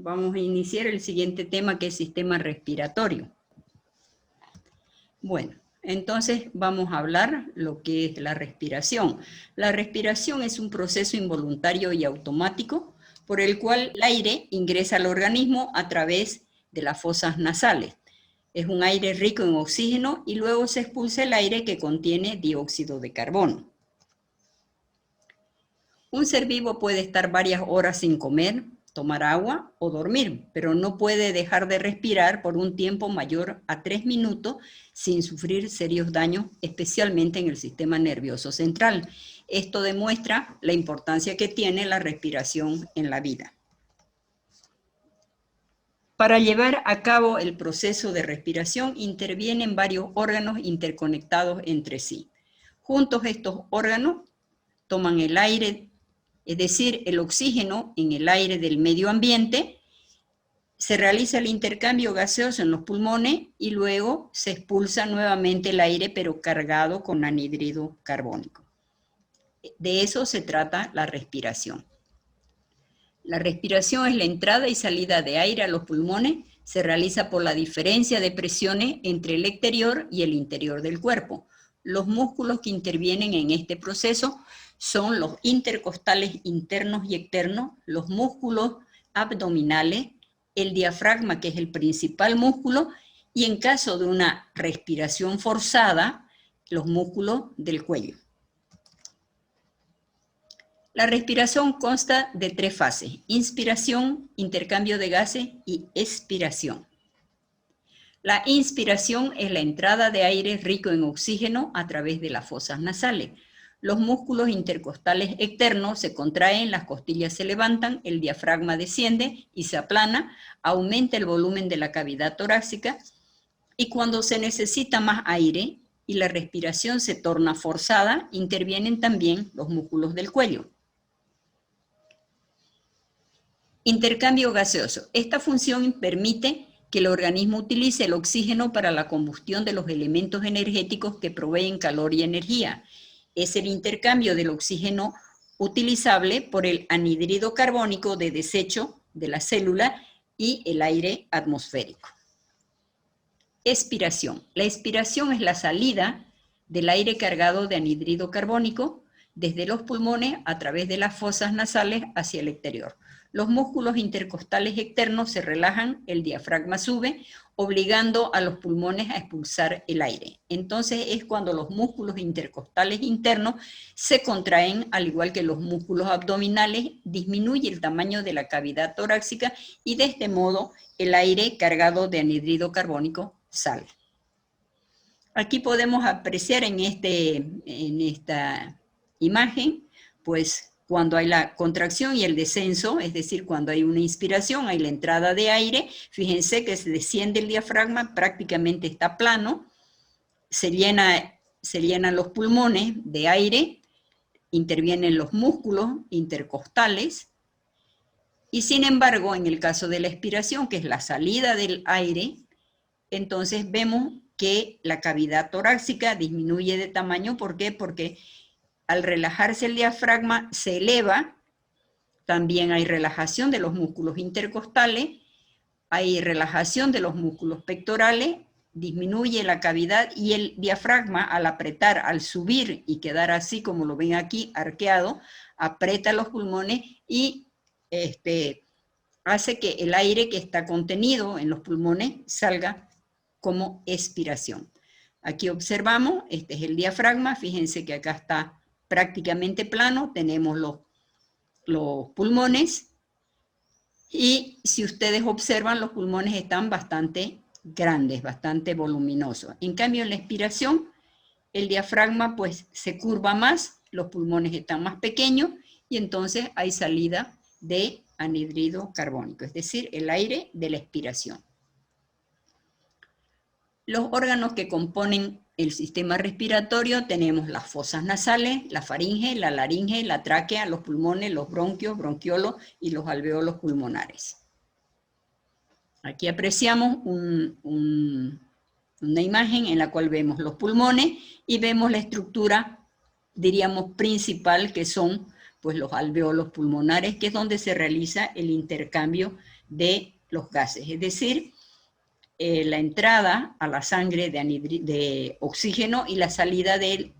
vamos a iniciar el siguiente tema, que es sistema respiratorio. Bueno, entonces vamos a hablar lo que es la respiración. La respiración es un proceso involuntario y automático por el cual el aire ingresa al organismo a través de las fosas nasales. Es un aire rico en oxígeno y luego se expulsa el aire que contiene dióxido de carbono. Un ser vivo puede estar varias horas sin comer, tomar agua o dormir, pero no puede dejar de respirar por un tiempo mayor a 3 minutos sin sufrir serios daños, especialmente en el sistema nervioso central. Esto demuestra la importancia que tiene la respiración en la vida. Para llevar a cabo el proceso de respiración intervienen varios órganos interconectados entre sí. Juntos estos órganos toman el aire, es decir, el oxígeno en el aire del medio ambiente, se realiza el intercambio gaseoso en los pulmones y luego se expulsa nuevamente el aire, pero cargado con anhídrido carbónico. De eso se trata la respiración. La respiración es la entrada y salida de aire a los pulmones, se realiza por la diferencia de presiones entre el exterior y el interior del cuerpo. Los músculos que intervienen en este proceso son los intercostales internos y externos, los músculos abdominales, el diafragma, que es el principal músculo, y en caso de una respiración forzada, los músculos del cuello. La respiración consta de 3 fases: inspiración, intercambio de gases y expiración. La inspiración es la entrada de aire rico en oxígeno a través de las fosas nasales. Los músculos intercostales externos se contraen, las costillas se levantan, el diafragma desciende y se aplana, aumenta el volumen de la cavidad torácica, y cuando se necesita más aire y la respiración se torna forzada, intervienen también los músculos del cuello. Intercambio gaseoso. Esta función permite que el organismo utilice el oxígeno para la combustión de los elementos energéticos que proveen calor y energía. Es el intercambio del oxígeno utilizable por el anhídrido carbónico de desecho de la célula y el aire atmosférico. Expiración. La expiración es la salida del aire cargado de anhídrido carbónico desde los pulmones a través de las fosas nasales hacia el exterior. Los músculos intercostales externos se relajan, el diafragma sube, obligando a los pulmones a expulsar el aire. Entonces es cuando los músculos intercostales internos se contraen, al igual que los músculos abdominales, disminuye el tamaño de la cavidad torácica y de este modo el aire cargado de anhídrido carbónico sale. Aquí podemos apreciar en esta imagen, pues, cuando hay la contracción y el descenso, es decir, cuando hay una inspiración, hay la entrada de aire. Fíjense que se desciende el diafragma, prácticamente está plano, se llenan los pulmones de aire, intervienen los músculos intercostales, y sin embargo, en el caso de la expiración, que es la salida del aire, entonces vemos que la cavidad torácica disminuye de tamaño. ¿Por qué? Porque al relajarse el diafragma se eleva, también hay relajación de los músculos intercostales, hay relajación de los músculos pectorales, disminuye la cavidad y el diafragma al apretar, al subir y quedar así como lo ven aquí, arqueado, aprieta los pulmones y hace que el aire que está contenido en los pulmones salga como expiración. Aquí observamos, este es el diafragma, fíjense que acá está prácticamente plano, tenemos los pulmones, y si ustedes observan, los pulmones están bastante grandes, bastante voluminosos. En cambio, en la expiración, el diafragma pues se curva más, los pulmones están más pequeños, y entonces hay salida de anhídrido carbónico, es decir, el aire de la expiración. Los órganos que componen el sistema respiratorio tenemos las fosas nasales, la faringe, la laringe, la tráquea, los pulmones, los bronquios, bronquiolos y los alveolos pulmonares. Aquí apreciamos una imagen en la cual vemos los pulmones y vemos la estructura, diríamos, principal, que son pues los alveolos pulmonares, que es donde se realiza el intercambio de los gases, es decir, la entrada a la sangre de oxígeno y la salida de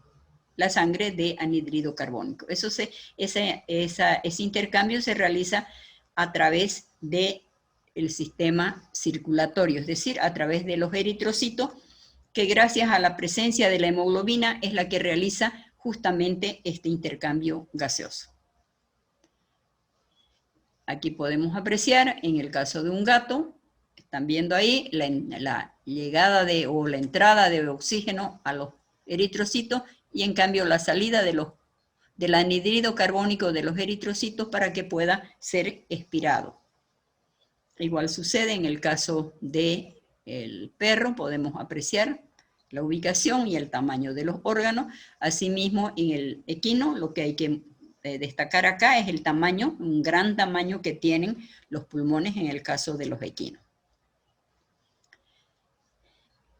la sangre de anhídrido carbónico. Ese intercambio se realiza a través del sistema circulatorio, es decir, a través de los eritrocitos, que gracias a la presencia de la hemoglobina es la que realiza justamente este intercambio gaseoso. Aquí podemos apreciar, en el caso de un gato, están viendo ahí la llegada o la entrada de oxígeno a los eritrocitos y en cambio la salida del anhídrido carbónico de los eritrocitos para que pueda ser expirado. Igual sucede en el caso del perro, podemos apreciar la ubicación y el tamaño de los órganos. Asimismo, en el equino, lo que hay que destacar acá es el tamaño, un gran tamaño que tienen los pulmones en el caso de los equinos.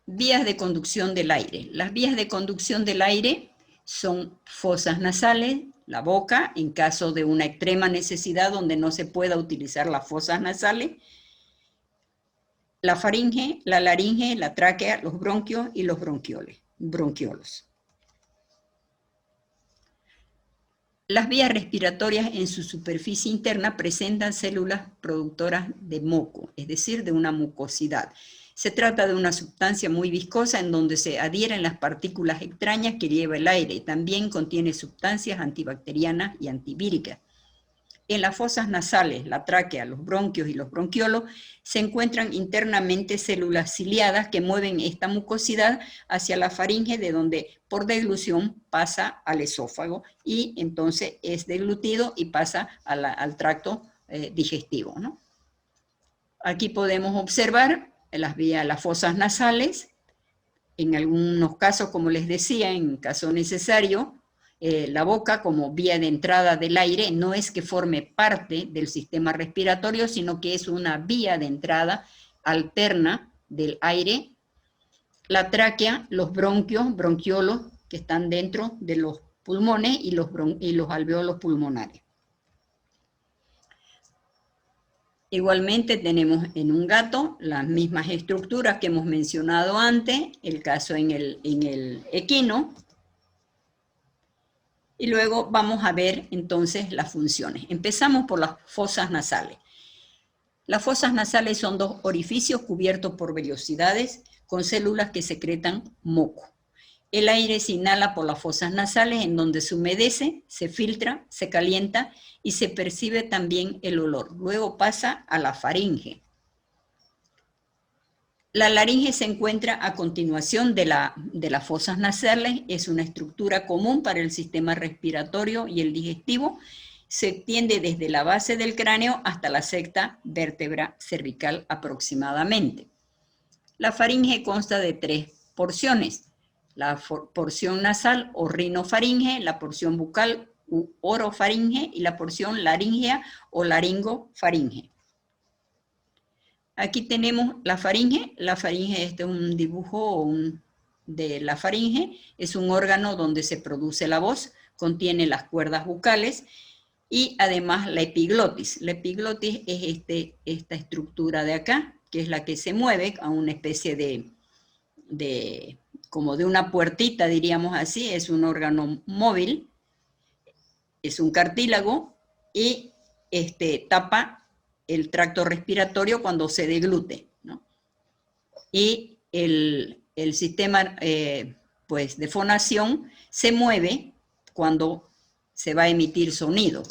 Vías de conducción del aire. Las vías de conducción del aire son fosas nasales, la boca, en caso de una extrema necesidad donde no se pueda utilizar las fosas nasales, la faringe, la laringe, la tráquea, los bronquios y los bronquiolos. Las vías respiratorias en su superficie interna presentan células productoras de moco, es decir, de una mucosidad. Se trata de una sustancia muy viscosa en donde se adhieren las partículas extrañas que lleva el aire y también contiene sustancias antibacterianas y antivíricas. En las fosas nasales, la tráquea, los bronquios y los bronquiolos, se encuentran internamente células ciliadas que mueven esta mucosidad hacia la faringe, de donde por deglución pasa al esófago y entonces es deglutido y pasa al tracto digestivo, ¿no? Aquí podemos observar las fosas nasales, en algunos casos, como les decía, en caso necesario, la boca como vía de entrada del aire no es que forme parte del sistema respiratorio, sino que es una vía de entrada alterna del aire. La tráquea, los bronquiolos, que están dentro de los pulmones y los alveolos pulmonares. Igualmente tenemos en un gato las mismas estructuras que hemos mencionado antes, el caso en el equino. Y luego vamos a ver entonces las funciones. Empezamos por las fosas nasales. Las fosas nasales son dos orificios cubiertos por vellosidades con células que secretan moco. El aire se inhala por las fosas nasales, en donde se humedece, se filtra, se calienta y se percibe también el olor. Luego pasa a la faringe. La laringe se encuentra a continuación de las fosas nasales, es una estructura común para el sistema respiratorio y el digestivo. Se extiende desde la base del cráneo hasta la sexta vértebra cervical aproximadamente. La faringe consta de 3 porciones. La porción nasal o rinofaringe, la porción bucal u orofaringe y la porción laringea o laringofaringe. Aquí tenemos la faringe. La faringe, este es un dibujo de la faringe, es un órgano donde se produce la voz, contiene las cuerdas bucales y además la epiglotis. La epiglotis es esta estructura de acá, que es la que se mueve a una especie como de una puertita, diríamos así, es un órgano móvil, es un cartílago y tapa el tracto respiratorio cuando se deglute, ¿no? Y el sistema pues, de fonación se mueve cuando se va a emitir sonido.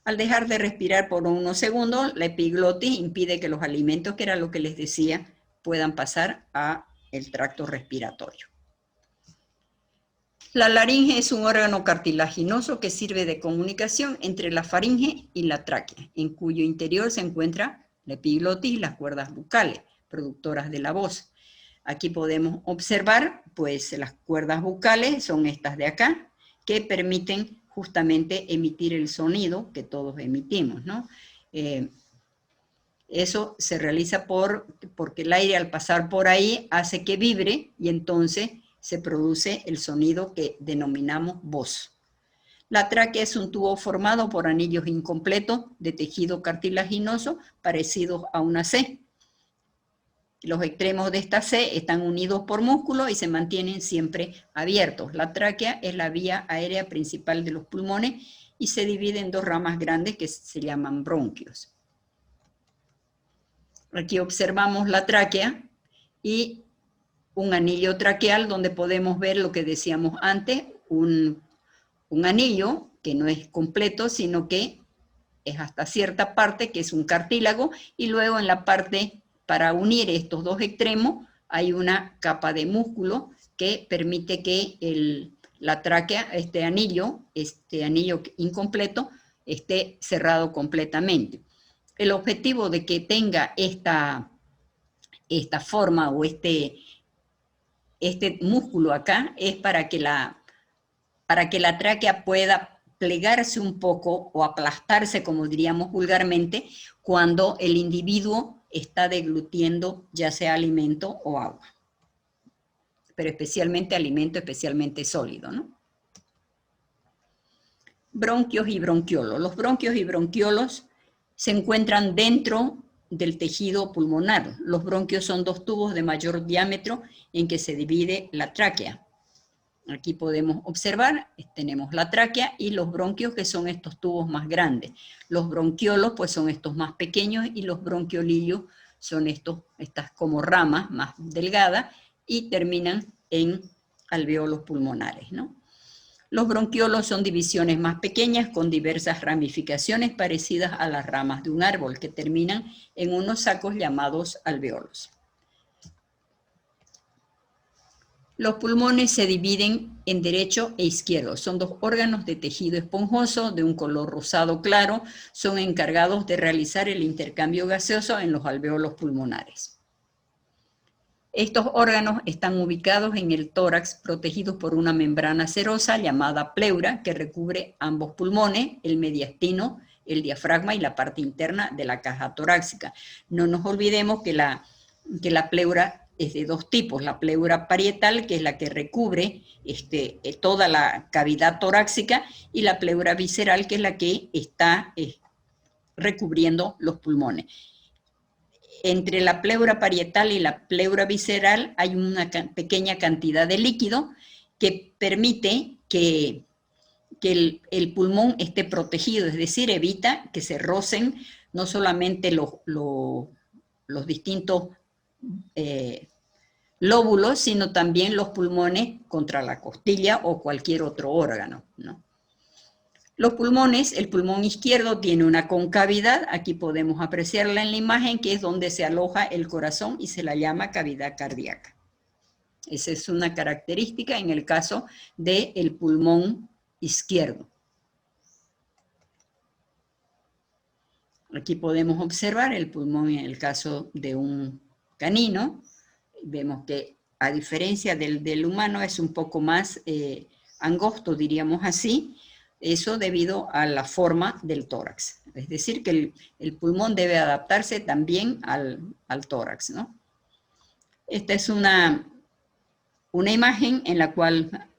Al dejar de respirar por unos segundos, la epiglotis impide que los alimentos, que era lo que les decía, puedan pasar al tracto respiratorio. La laringe es un órgano cartilaginoso que sirve de comunicación entre la faringe y la tráquea, en cuyo interior se encuentra la epiglotis y las cuerdas bucales, productoras de la voz. Aquí podemos observar, pues, las cuerdas bucales son estas de acá, que permiten justamente emitir el sonido que todos emitimos, ¿no? Eso se realiza porque el aire al pasar por ahí hace que vibre y entonces se produce el sonido que denominamos voz. La tráquea es un tubo formado por anillos incompletos de tejido cartilaginoso parecidos a una C. Los extremos de esta C están unidos por músculo y se mantienen siempre abiertos. La tráquea es la vía aérea principal de los pulmones y se divide en dos ramas grandes que se llaman bronquios. Aquí observamos la tráquea y un anillo traqueal donde podemos ver lo que decíamos antes, un anillo que no es completo, sino que es hasta cierta parte, que es un cartílago, y luego en la parte, para unir estos dos extremos, hay una capa de músculo que permite que la tráquea, este anillo incompleto, esté cerrado completamente. El objetivo de que tenga esta forma o este músculo acá es para que la tráquea pueda plegarse un poco o aplastarse, como diríamos vulgarmente, cuando el individuo está deglutiendo ya sea alimento o agua. Pero especialmente alimento, especialmente sólido, ¿no? Bronquios y bronquiolos. Los bronquios y bronquiolos se encuentran dentro del tejido pulmonar. Los bronquios son dos tubos de mayor diámetro en que se divide la tráquea. Aquí podemos observar, tenemos la tráquea y los bronquios, que son estos tubos más grandes. Los bronquiolos pues son estos más pequeños y los bronquiolillos son estas como ramas más delgadas y terminan en alvéolos pulmonares, ¿no? Los bronquiolos son divisiones más pequeñas con diversas ramificaciones parecidas a las ramas de un árbol que terminan en unos sacos llamados alvéolos. Los pulmones se dividen en derecho e izquierdo. Son dos órganos de tejido esponjoso de un color rosado claro. Son encargados de realizar el intercambio gaseoso en los alvéolos pulmonares. Estos órganos están ubicados en el tórax, protegidos por una membrana serosa llamada pleura, que recubre ambos pulmones, el mediastino, el diafragma y la parte interna de la caja torácica. No nos olvidemos que la pleura es de dos tipos: la pleura parietal, que es la que recubre toda la cavidad torácica, y la pleura visceral, que es la que está recubriendo los pulmones. Entre la pleura parietal y la pleura visceral hay una pequeña cantidad de líquido que permite que el pulmón esté protegido, es decir, evita que se rocen no solamente los distintos lóbulos, sino también los pulmones contra la costilla o cualquier otro órgano, ¿no? Los pulmones, el pulmón izquierdo tiene una concavidad, aquí podemos apreciarla en la imagen, que es donde se aloja el corazón y se la llama cavidad cardíaca. Esa es una característica en el caso del pulmón izquierdo. Aquí podemos observar el pulmón en el caso de un canino. Vemos que a diferencia del humano es un poco más angosto, diríamos así. Eso debido a la forma del tórax. Es decir, que el pulmón debe adaptarse también al tórax, ¿no? Esta es una imagen en la cual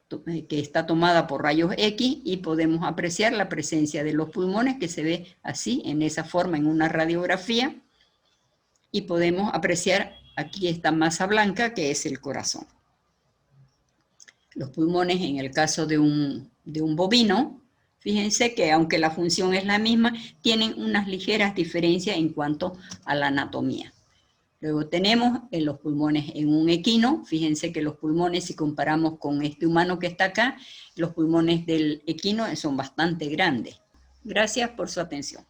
que está tomada por rayos X y podemos apreciar la presencia de los pulmones, que se ve así, en esa forma, en una radiografía, y podemos apreciar aquí esta masa blanca que es el corazón. Los pulmones, en el caso de un bovino, fíjense que aunque la función es la misma, tienen unas ligeras diferencias en cuanto a la anatomía. Luego tenemos los pulmones en un equino. Fíjense que los pulmones, si comparamos con este humano que está acá, los pulmones del equino son bastante grandes. Gracias por su atención.